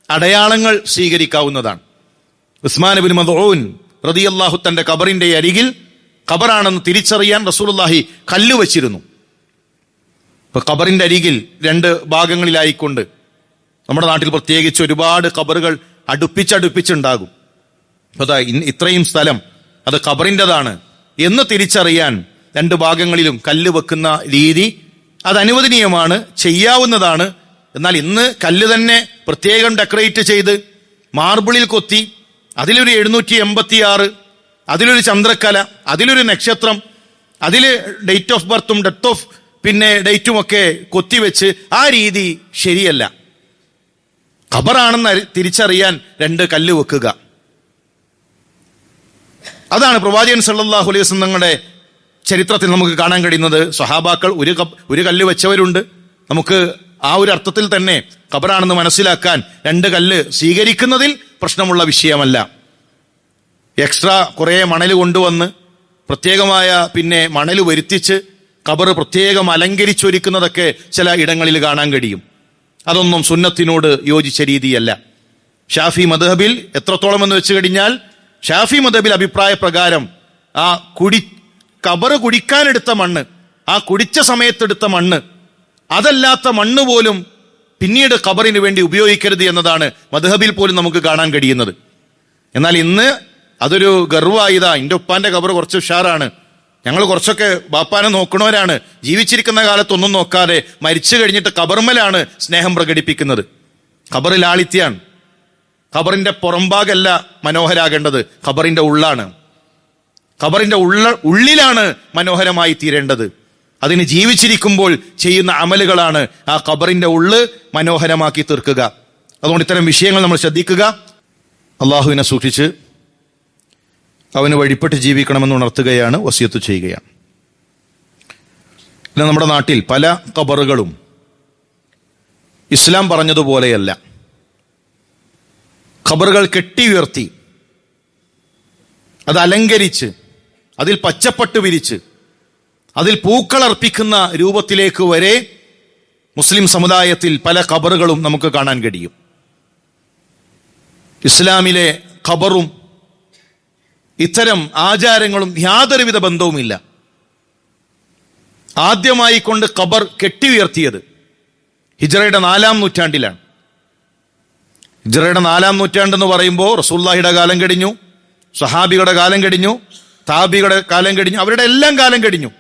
അടയാളങ്ങൾ സ്വീകരിക്കാവുന്നതാണ്. ഉസ്മാൻ ഇബ്നു മദ്ഊൻ റളിയല്ലാഹു തന്റെ ഖബറിന്റെ അരികിൽ ഖബറാണെന്ന് തിരിച്ചറിയാൻ റസൂലുള്ളാഹി കല്ല് വച്ചിരുന്നു. ഇപ്പൊ ഖബറിന്റെ അരികിൽ രണ്ട് ഭാഗങ്ങളിലായിക്കൊണ്ട് നമ്മുടെ നാട്ടിൽ പ്രത്യേകിച്ച് ഒരുപാട് ഖബറുകൾ അടുപ്പിച്ചടുപ്പിച്ചുണ്ടാകും. അപ്പൊ ഇത്രയും സ്ഥലം അത് ഖബറിൻ്റെതാണ് എന്ന് തിരിച്ചറിയാൻ രണ്ട് ഭാഗങ്ങളിലും കല്ല് വെക്കുന്ന രീതി അത് അനുവദനീയമാണ്, ചെയ്യാവുന്നതാണ്. എന്നാൽ ഇന്ന് കല്ല് തന്നെ പ്രത്യേകം ഡെക്കറേറ്റ് ചെയ്ത് മാർബിളിൽ കൊത്തി അതിലൊരു 786, അതിലൊരു ചന്ദ്രക്കല, അതിലൊരു നക്ഷത്രം, അതില് ഡേറ്റ് ഓഫ് ബർത്തും ഡെത്ത് ഓഫ് ഡേറ്റും ഒക്കെ കൊത്തിവെച്ച് ആ രീതി ശരിയല്ല. ഖബറാണെന്ന് തിരിച്ചറിയാൻ രണ്ട് കല്ല് വെക്കുക. അതാണ് പ്രവാചകൻ സല്ലല്ലാഹു അലൈഹി വസല്ലം തങ്ങളുടെ ചരിത്രത്തിൽ നമുക്ക് കാണാൻ കഴിയുന്നത്. സ്വഹാബാക്കൾ ഒരു കല്ല് വെച്ചവരുണ്ട്. നമുക്ക് ആ ഒരു അർത്ഥത്തിൽ തന്നെ ഖബറാണെന്ന് മനസ്സിലാക്കാൻ രണ്ട് കല്ല് സ്വീകരിക്കുന്നതിൽ പ്രശ്നമുള്ള വിഷയമല്ല. എക്സ്ട്രാ കുറെ മണൽ കൊണ്ടുവന്ന് പ്രത്യേകമായ മണൽ വരുത്തിച്ച് ഖബർ പ്രത്യേകം അലങ്കരിച്ചൊരുക്കുന്നതൊക്കെ ചില ഇടങ്ങളിൽ കാണാൻ കഴിയും. അതൊന്നും സുന്നത്തിനോട് യോജിച്ച രീതിയല്ല. ഷാഫി മദ്ഹബിൽ എത്രത്തോളം എന്ന് വെച്ച് കഴിഞ്ഞാൽ, ഷാഫി മദ്ഹബിൽ അഭിപ്രായ പ്രകാരം ആ ഖബർ കുടിക്കാനെടുത്ത മണ്ണ്, ആ കുടിച്ച സമയത്തെടുത്ത മണ്ണ്, അതല്ലാത്ത മണ്ണ് പോലും പിന്നീട് ഖബറിന് വേണ്ടി ഉപയോഗിക്കരുത് എന്നതാണ് മദ്ഹബിൽ പോലും നമുക്ക് കാണാൻ കഴിയുന്നത്. എന്നാൽ ഇന്ന് അതൊരു ഗർവായിതാ, എൻ്റെ ഉപ്പാന്റെ ഖബർ കുറച്ച് ഉഷാറാണ്, ഞങ്ങൾ കുറച്ചൊക്കെ ബാപ്പാനെ നോക്കണവരാണ്, ജീവിച്ചിരിക്കുന്ന കാലത്തൊന്നും നോക്കാതെ മരിച്ചു കഴിഞ്ഞിട്ട് ഖബർമലാണ് സ്നേഹം പ്രകടിപ്പിക്കുന്നത്. ഖബർ ലാളിത്യാണ്. ഖബറിന്റെ പുറംഭാഗല്ല മനോഹരാകേണ്ടത്, ഖബറിന്റെ ഉള്ളാണ്. ഖബറിന്റെ ഉള്ളിലാണ് മനോഹരമായി തീരേണ്ടത്. അതിന് ജീവിച്ചിരിക്കുമ്പോൾ ചെയ്യുന്ന അമലുകളാണ് ആ ഖബറിന്റെ ഉള്ള് മനോഹരമാക്കി തീർക്കുക. അതുകൊണ്ട് ഇത്തരം വിഷയങ്ങൾ നമ്മൾ ശ്രദ്ധിക്കുക. അള്ളാഹുവിനെ സൂക്ഷിച്ച് അവന് വഴിപ്പെട്ട് ജീവിക്കണമെന്ന് ഉണർത്തുകയാണ്, വസിയത്ത് ചെയ്യുകയാണ്. പിന്നെ നമ്മുടെ നാട്ടിൽ പല ഖബറുകളും ഇസ്ലാം പറഞ്ഞതുപോലെയല്ല. ഖബറുകൾ കെട്ടി ഉയർത്തി, അത് അലങ്കരിച്ച്, അതിൽ പച്ചപ്പട്ട് വിരിച്ച്, അതിൽ പൂക്കളർപ്പിക്കുന്ന രൂപത്തിലേക്ക് വരെ മുസ്ലിം സമുദായത്തിൽ പല ഖബറുകളും നമുക്ക് കാണാൻ കഴിയും. ഇസ്ലാമിലെ ഖബറും ഇത്തരം ആചാരങ്ങളും യാതൊരുവിധ ബന്ധവുമില്ല. ആദ്യമായി കൊണ്ട് ഖബർ കെട്ടി ഉയർത്തിയത് ഹിജ്റയുടെ 4-ാം നൂറ്റാണ്ടിലാണ്. ഹിജ്റയുടെ 4-ാം നൂറ്റാണ്ടെന്ന് പറയുമ്പോൾ റസൂലുള്ളാഹിയുടെ കാലം കഴിഞ്ഞു, സഹാബികളുടെ കാലം കഴിഞ്ഞു, താബികളുടെ കാലം കഴിഞ്ഞു, അവരുടെ എല്ലാം കാലം കഴിഞ്ഞു.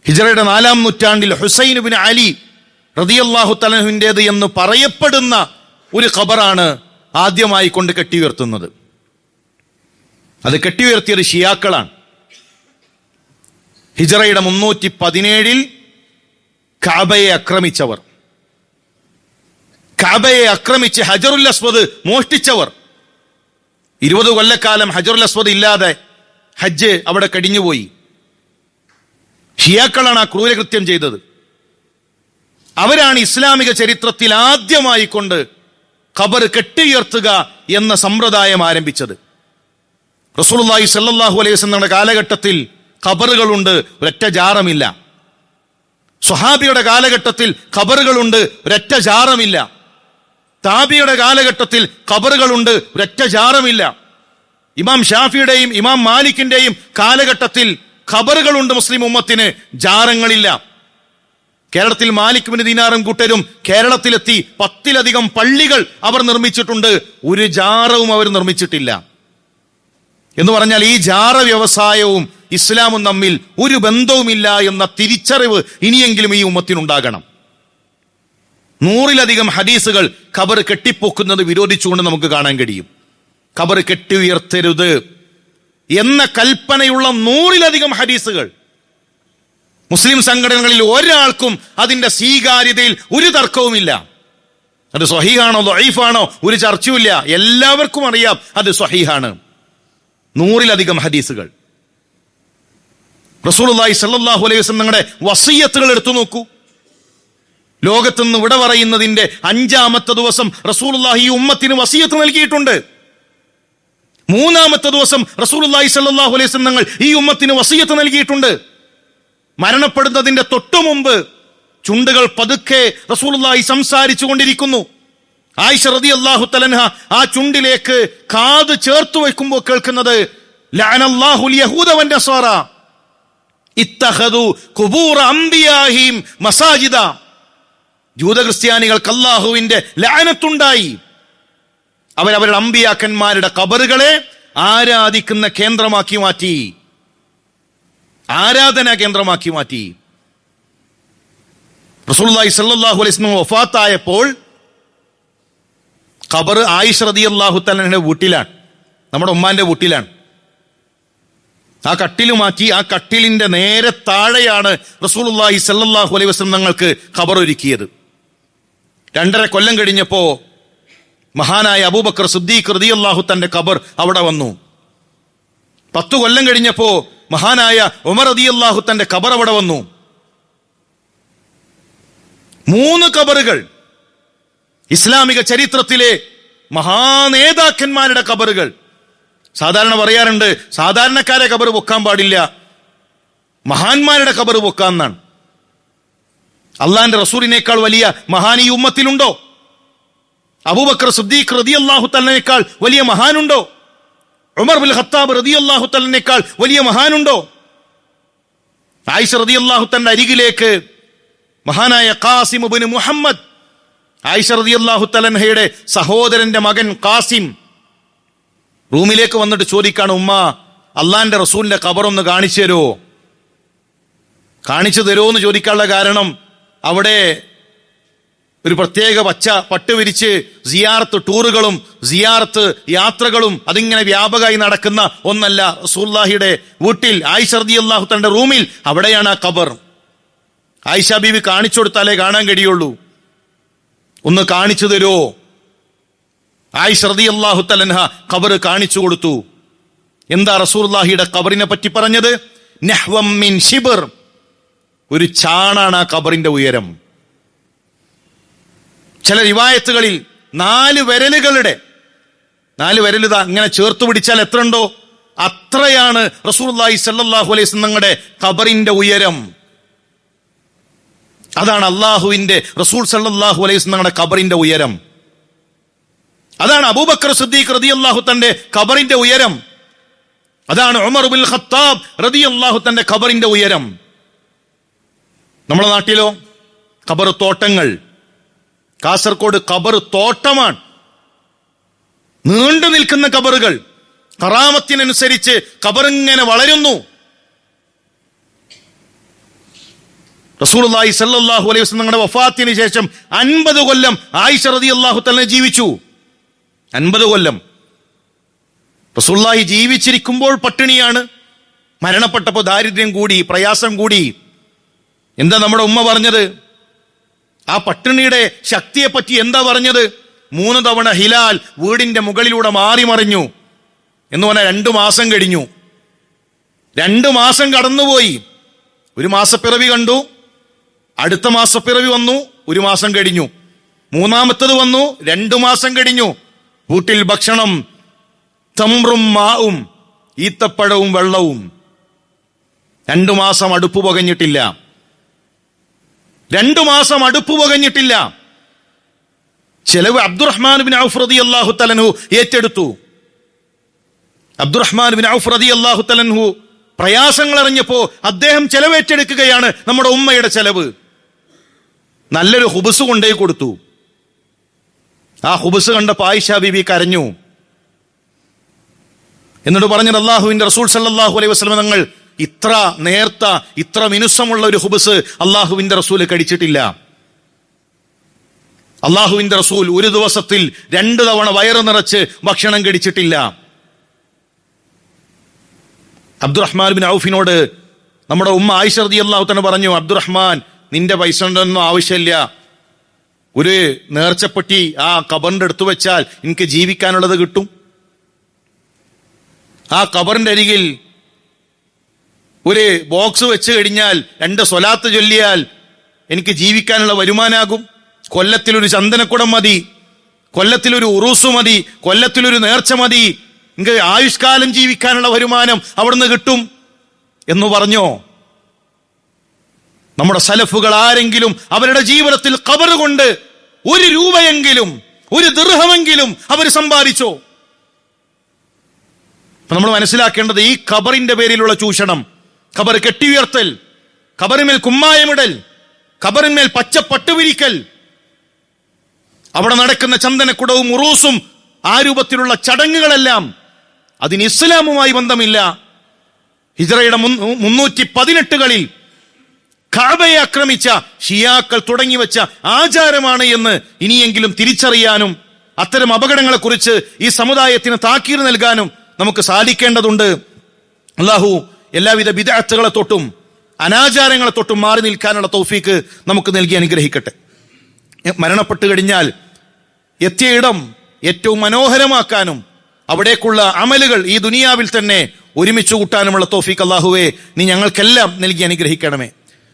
ഹിജ്റയുടെ 4-ാം നൂറ്റാണ്ടിൽ ഹുസൈൻ ഇബ്നു അലി റളിയല്ലാഹു തആല അൻഹുവിൻ്റേത് എന്ന് പറയപ്പെടുന്ന ഒരു ഖബറാണ് ആദ്യമായി കൊണ്ട് കെട്ടി ഉയർത്തുന്നത്. അത് കെട്ടി ഉയർത്തിയത് ഷിയാക്കളാണ്. ഹിജ്റയുടെ 317 കഅബയെ ആക്രമിച്ചവർ, കഅബയെ ആക്രമിച്ച് ഹജറുൽ അസ്വദ് മോഷ്ടിച്ചവർ, 20 കൊല്ലക്കാലം ഹജറുൽ അസ്വദ് ഇല്ലാതെ ഹജ്ജ് അവിടെ കഴിഞ്ഞുപോയി. ഷിയാക്കളാണ് ആ ക്രൂരകൃത്യം ചെയ്തത്. അവരാണ് ഇസ്ലാമിക ചരിത്രത്തിൽ ആദ്യമായി കൊണ്ട് ഖബർ കെട്ടിയുയർത്തുക എന്ന സമ്പ്രദായം ആരംഭിച്ചത്. റസൂലുള്ളാഹി സ്വല്ലല്ലാഹു അലൈഹി വസല്ലമയുടെ കാലഘട്ടത്തിൽ ഖബറുകളുണ്ട്, ഒരൊറ്റ ജാറമില്ല. സ്വഹാബിയുടെ കാലഘട്ടത്തിൽ ഖബറുകളുണ്ട്, ഒരൊറ്റ ജാറമില്ല. താബിയുടെ കാലഘട്ടത്തിൽ ഖബറുകളുണ്ട്, ഒരൊറ്റ ജാറമില്ല. ഇമാം ഷാഫിയുടെയും ഇമാം മാലിക്കിന്റെയും കാലഘട്ടത്തിൽ ഖബറുകളുണ്ട് മുസ്ലിം ഉമ്മത്തിന്, ജാറങ്ങളില്ല. കേരളത്തിൽ മാലിക് ബിൻ ദീനാറും കൂട്ടരും കേരളത്തിലെത്തി 10-ലധികം പള്ളികൾ അവർ നിർമ്മിച്ചിട്ടുണ്ട്, ഒരു ജാറവും അവർ നിർമ്മിച്ചിട്ടില്ല. എന്ന് പറഞ്ഞാൽ ഈ ജാറ വ്യവസായവും ഇസ്ലാമും തമ്മിൽ ഒരു ബന്ധവുമില്ല എന്ന തിരിച്ചറിവ് ഇനിയെങ്കിലും ഈ ഉമ്മത്തിനുണ്ടാകണം. 100-ലധികം ഹദീസുകൾ ഖബർ കെട്ടിപ്പൊക്കുന്നത് വിരോധിച്ചുകൊണ്ട് നമുക്ക് കാണാൻ കഴിയും. ഖബർ കെട്ടി ഉയർത്തരുത് എന്ന കൽപ്പനയുള്ള 100-ലധികം ഹദീസുകൾ. മുസ്ലിം സംഘടനകളിൽ ഒരാൾക്കും അതിന്റെ സ്വീകാര്യതയിൽ ഒരു തർക്കവുമില്ല. അത് സ്വഹീഹാണോ ദഈഫാണോ ഒരു ചർച്ചയുമില്ല, എല്ലാവർക്കും അറിയാം അത് സ്വഹീഹാണ്. 100-ലധികം ഹദീസുകൾ. റസൂലുള്ളാഹി സ്വല്ലല്ലാഹു അലൈഹി വസല്ലം നിങ്ങളുടെ വസിയ്യത്തുകൾ എടുത്തു നോക്കൂ. ലോകത്തുനിന്ന് വിട പറയുന്നതിന്റെ 5-ാമത്തെ ദിവസം റസൂലുള്ളാഹി ഈ ഉമ്മത്തിന് വസിയ്യത്ത് നൽകിയിട്ടുണ്ട്. 3-ാമത്തെ ദിവസം റസൂലുള്ളാഹി സ്വല്ലല്ലാഹു അലൈഹി വസല്ലം തങ്ങൾ ഈ ഉമ്മത്തിന് വസിയ്യത്ത് നൽകിയിട്ടുണ്ട്. മരണപ്പെടുന്നതിന്റെ തൊട്ടു മുമ്പ് ചുണ്ടുകൾ പതുക്കെ റസൂലുള്ളാഹി സംസാരിച്ചു കൊണ്ടിരിക്കുന്നു. ആയിഷ റളിയല്ലാഹു തആല അൻഹ ആ ചുണ്ടിലേക്ക് കാത് ചേർത്ത് വയ്ക്കുമ്പോൾ കേൾക്കുന്നത് ലഅനല്ലാഹുൽ യഹൂദ വന്നസ്വാറ ഇത്തഖദു ഖുബൂറ അംബിയാഹിം മസാജിദ. ജൂത ക്രിസ്ത്യാനികൾക്ക് അല്ലാഹുവിന്റെ ലഅനത്തുണ്ടായി. അവരവരുടെ അമ്പിയാക്കന്മാരുടെ ഖബറുകളെ ആരാധിക്കുന്ന കേന്ദ്രമാക്കി മാറ്റി, ആരാധനാ കേന്ദ്രമാക്കി മാറ്റി. റസൂലുള്ളാഹി സ്വല്ലല്ലാഹു അലൈഹി വസല്ലം വഫാത്തായപ്പോൾ ഖബർ ആയിഷ റളിയല്ലാഹു തആലയുടെ വീട്ടിലാണ്, നമ്മുടെ ഉമ്മാന്റെ വീട്ടിലാണ്. ആ കട്ടിൽ മാറ്റി ആ കട്ടിലിന്റെ നേരെ താഴെയാണ് റസൂലുള്ളാഹി സ്വല്ലല്ലാഹു അലൈഹി വസല്ലം തങ്ങൾക്ക് ഖബർ ഒരുക്കിയത്. 2.5 കൊല്ലം കഴിഞ്ഞപ്പോ മഹാനായ അബൂബക്കർ സിദ്ദീഖ് റളിയല്ലാഹു തന്റെ ഖബർ അവിടെ വന്നു. 10 കൊല്ലം കഴിഞ്ഞപ്പോ മഹാനായ ഉമർ റളിയല്ലാഹു തന്റെ ഖബർ അവിടെ വന്നു. 3 ഖബറുകൾ, ഇസ്ലാമിക ചരിത്രത്തിലെ മഹാന്മാരുടെ ഖബർ പൊക്കാന്നാണ്. അള്ളാന്റെ റസൂലിനേക്കാൾ വലിയ മഹാൻ ഈ ഉമ്മത്തിലുണ്ടോ? അബൂബക്കർ സിദ്ദീഖ് റളിയല്ലാഹു തആലയേക്കാൾ വലിയ മഹാനുണ്ടോ? ഉമർ ബിൻ ഖത്താബ് റളിയല്ലാഹു തആലയേക്കാൾ വലിയ മഹാനുണ്ടോ? ആയിഷ റളിയല്ലാഹു തആലയുടെ അരികിലേക്ക് മഹാനായ ഖാസിം ഇബ്നു മുഹമ്മദ്, ആയിഷ റളിയല്ലാഹു തആലയുടെ സഹോദരന്റെ മകൻ ഖാസിം റൂമിലേക്ക് വന്നിട്ട് ചോദിക്കാണ്, ഉമ്മ അള്ളാന്റെ റസൂലിന്റെ ഖബറൊന്ന് കാണിച്ചു തരുമോ? കാണിച്ചു തരുമോ എന്ന് ചോദിക്കാനുള്ള കാരണം, അവിടെ ഒരു പ്രത്യേക പച്ച പട്ട് വിരിച്ച് സിയാറത്ത് ടൂറുകളും സിയാറത്ത് യാത്രകളും അതിങ്ങനെ വ്യാപകമായി നടക്കുന്ന ഒന്നല്ല. റസൂലുള്ളാഹിയുടെ വീട്ടിൽ ആയിഷ റളിയല്ലാഹു തആലയുടെ റൂമിൽ അവിടെയാണ് ആ ഖബർ. ആയിഷ ബീവി കാണിച്ചു കൊടുത്താലേ കാണാൻ കഴിയുള്ളൂ. ഒന്ന് കാണിച്ചു തരുമോ? ആയിഷ റളിയല്ലാഹു തആല ഖബർ കാണിച്ചു കൊടുത്തു. എന്താ റസൂലുള്ളാഹിയുടെ ഖബറിനെ പറ്റി പറഞ്ഞത്? നഹ്വം മിൻ ശിബ്ർ, ഒരു ചാണാണ് ആ ഖബറിന്റെ ഉയരം. ചില റിവായത്തുകളിൽ 4 വിരലുകളുടെ 4 വിരൽ ഇങ്ങനെ ചേർത്ത് പിടിച്ചാൽ എത്ര ഉണ്ടോ അത്രയാണ് റസൂലുള്ളാഹി സ്വല്ലല്ലാഹു അലൈഹി വസല്ലം തങ്ങളുടെ ഖബറിന്റെ ഉയരം. അതാണ് അള്ളാഹുവിന്റെ റസൂൽ സ്വല്ലല്ലാഹു അലൈഹി വസല്ലം തങ്ങളുടെ ഖബറിന്റെ ഉയരം. അതാണ് അബൂബക്കർ സിദ്ദീഖ് റളിയല്ലാഹു തന്റെ ഖബറിന്റെ ഉയരം. അതാണ് ഉമർ ബിൻ ഖത്താബ് റളിയല്ലാഹു തന്റെ ഖബറിന്റെ ഉയരം. നമ്മുടെ നാട്ടിലോ ഖബർ തോട്ടങ്ങൾ. കാസർഗോഡ് ഖബർ തോട്ടമാണ്, നീണ്ടു നിൽക്കുന്ന ഖബറുകൾ. കറാമത്തിനനുസരിച്ച് ഖബർ ഇങ്ങനെ വളരുന്നു. റസൂലുള്ളാഹി സ്വല്ലല്ലാഹു അലൈഹി വസല്ലം തങ്ങളുടെ വഫാത്തിന് ശേഷം 50 കൊല്ലം ആയിഷ റളിയല്ലാഹു തആല ജീവിച്ചു. 50 കൊല്ലം. റസൂലുള്ളാഹി ജീവിച്ചിരിക്കുമ്പോൾ പട്ടിണിയാണ്, മരണപ്പെട്ടപ്പോൾ ദാരിദ്ര്യം കൂടി, പ്രയാസം കൂടി. എന്താ നമ്മുടെ ഉമ്മ പറഞ്ഞത്? ആ പട്ടിണിയുടെ ശക്തിയെ പറ്റി എന്താ പറഞ്ഞത്? 3 തവണ ഹിലാൽ വീടിന്റെ മുകളിലൂടെ മാറി മറിഞ്ഞു എന്ന് പറഞ്ഞാൽ 2 മാസം കഴിഞ്ഞു. 2 മാസം കടന്നുപോയി. 1 മാസപ്പിറവി കണ്ടു, അടുത്ത മാസപ്പിറവി വന്നു, 1 മാസം കഴിഞ്ഞു. 3-ാമത്തത് വന്നു, 2 മാസം കഴിഞ്ഞു. വീട്ടിൽ ഭക്ഷണം തമ്രും മാവും, ഈത്തപ്പഴവും വെള്ളവും. 2 മാസം അടുപ്പ് പുകഞ്ഞിട്ടില്ല. 2 മാസം അടുപ്പ് പുകഞ്ഞിട്ടില്ല. ചെലവ് അബ്ദുറഹ്മാൻ ബിൻ ഔഫ് റളിയല്ലാഹു തആല അൻഹു ഏറ്റെടുത്തു. അബ്ദുറഹ്മാൻ ബിൻ ഔഫ് റളിയല്ലാഹു തആല അൻഹു പ്രയാസങ്ങൾ അറിഞ്ഞപ്പോ അദ്ദേഹം ചെലവേറ്റെടുക്കുകയാണ് നമ്മുടെ ഉമ്മയുടെ ചെലവ്. നല്ലൊരു ഹുബ്സ് കൊണ്ടേ കൊടുത്തു. ആ ഹുബ്സ് കണ്ടപ്പോൾ ആയിഷ ബീബി കരഞ്ഞു. എന്നിട്ട് പറഞ്ഞത്, അല്ലാഹുവിന്റെ റസൂൽ സല്ലല്ലാഹു അലൈഹി വസല്ലം തങ്ങൾ ഇത്ര നേർത്ത, ഇത്ര മിനുസമുള്ള ഒരു ഹുബ്സ് അള്ളാഹുവിന്റെ റസൂൽ കഴിച്ചിട്ടില്ല. അള്ളാഹുവിന്റെ റസൂൽ ഒരു ദിവസത്തിൽ 2 തവണ വയറ് നിറച്ച് ഭക്ഷണം കഴിച്ചിട്ടില്ല. അബ്ദുറഹ്മാൻ ബിൻ ഔഫിനോട് നമ്മുടെ ഉമ്മ ആയിഷ റളിയല്ലാഹു തആല പറഞ്ഞു, അബ്ദുറഹ്മാൻ, നിന്റെ പൈസ ഒന്നും ആവശ്യമില്ല. ഒരു നേർച്ചപ്പെട്ടി ആ ഖബറിന്റെ അടുത്ത് വെച്ചാൽ എനിക്ക് ജീവിക്കാനുള്ളത് കിട്ടും. ആ ഖബറിന്റെ അരികിൽ ഒരു ബോക്സ് വെച്ച് കഴിഞ്ഞാൽ 2 സ്വലാത്ത് ചൊല്ലിയാൽ എനിക്ക് ജീവിക്കാനുള്ള വരുമാനാകും. കൊല്ലത്തിലൊരു ചന്ദനക്കുടം മതി, കൊല്ലത്തിലൊരു ഉറൂസ് മതി, കൊല്ലത്തിലൊരു നേർച്ച മതി, എനിക്ക് ആയുഷ്കാലം ജീവിക്കാനുള്ള വരുമാനം അവിടുന്ന് കിട്ടും എന്ന് പറഞ്ഞോ? നമ്മുടെ സലഫുകൾ ആരെങ്കിലും അവരുടെ ജീവിതത്തിൽ ഖബർ കൊണ്ട് 1 രൂപയെങ്കിലും 1 ദിർഹമെങ്കിലും അവർ സമ്പാദിച്ചോ? നമ്മൾ മനസ്സിലാക്കേണ്ടത്, ഈ ഖബറിന്റെ പേരിലുള്ള ചൂഷണം, ഖബർ കെട്ടിയുയർത്തൽ, ഖബറിന്മേൽ കുമ്മായമിടൽ, ഖബറിന്മേൽ പച്ച പട്ടുവിരിക്കൽ, അവിടെ നടക്കുന്ന ചന്ദനക്കുടവും ഉറൂസും ആ രൂപത്തിലുള്ള ചടങ്ങുകളെല്ലാം അതിന് ഇസ്ലാമുമായി ബന്ധമില്ല. ഹിജ്റയുടെ 318കളിൽ കഅബയെ ആക്രമിച്ച ഷിയാക്കൾ തുടങ്ങി വെച്ച ആചാരമാണ് എന്ന് ഇനിയെങ്കിലും തിരിച്ചറിയാനും അത്തരം അപകടങ്ങളെക്കുറിച്ച് ഈ സമുദായത്തിന് താക്കീർ നൽകാനും നമുക്ക് സാധിക്കേണ്ടതുണ്ട്. അല്ലാഹു എല്ലാവിധ ബിദ്അത്തുകളെ തൊട്ടും അനാചാരങ്ങളെ തൊട്ടും മാറി നിൽക്കാനുള്ള തൗഫീക്ക് നമുക്ക് നൽകി അനുഗ്രഹിക്കട്ടെ. മരണപ്പെട്ടു കഴിഞ്ഞാൽ എത്തിയ ഇടം ഏറ്റവും മനോഹരമാക്കാനും അവിടേക്കുള്ള അമലുകൾ ഈ ദുനിയാവിൽ തന്നെ ഒരുമിച്ച് കൂട്ടാനുമുള്ള തൗഫീക്ക് അല്ലാഹുവേ നീ ഞങ്ങൾക്കെല്ലാം നൽകി അനുഗ്രഹിക്കണമേ.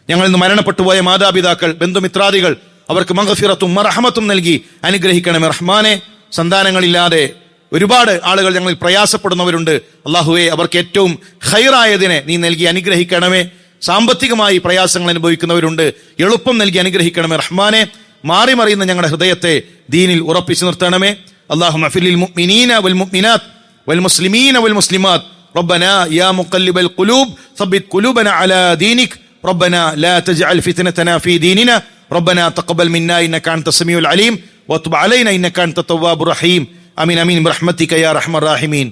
ഞങ്ങൾ ഇന്ന് മരണപ്പെട്ടു പോയ മാതാപിതാക്കൾ, ബന്ധുമിത്രാദികൾ, അവർക്ക് മഗ്ഫിറത്തും മർഹമത്തും നൽകി അനുഗ്രഹിക്കണമേ. റഹ്മാനെ, സന്താനങ്ങളില്ലാതെ ഒരുപാട് ആളുകൾ ഞങ്ങളിൽ പ്രയാസപ്പെടുന്നവരുണ്ട്. അല്ലാഹുവേ, അവർക്ക് ഏറ്റവും ഖൈറായതിനെ നീ നൽകി അനുഗ്രഹിക്കണമേ. സാമ്പത്തികമായി പ്രയാസങ്ങൾ അനുഭവിക്കുന്നവരുണ്ട്. എളുപ്പം നൽകി അനുഗ്രഹിക്കണമേ റഹ്മാനെ. മാറി മറിയുന്ന ഞങ്ങളുടെ ഹൃദയത്തെ ദീനിൽ ഉറപ്പിച്ചു നിർത്തണമേ. അല്ലാഹുമ്മ ഫിലിൽ മുഅ്മിനീന വൽ മുഅ്മിനാത്ത് വൽ മുസ്ലിമീന വൽ മുസ്ലിമാത്ത് റബ്ബനാ യാ മുഖല്ലിബൽ ഖുലൂബ് സബ്ബിത് ഖുലൂബനാ അലാ ദീനിക് റബ്ബനാ ലാ തജ്അൽ ഫിത്നതനാ ഫീ ദീനിനാ റബ്ബനാ തഖബ്ബൽ മിന്നാ ഇന്നക അൻത സമീഉൽ അലീം വതുബ് അലൈനാ ഇന്നക അൻത തവ്വാബുർ റഹീം. ആമീൻ ആമീൻ ബിറഹ്മതിക യാ അർഹമർ റഹീമീൻ.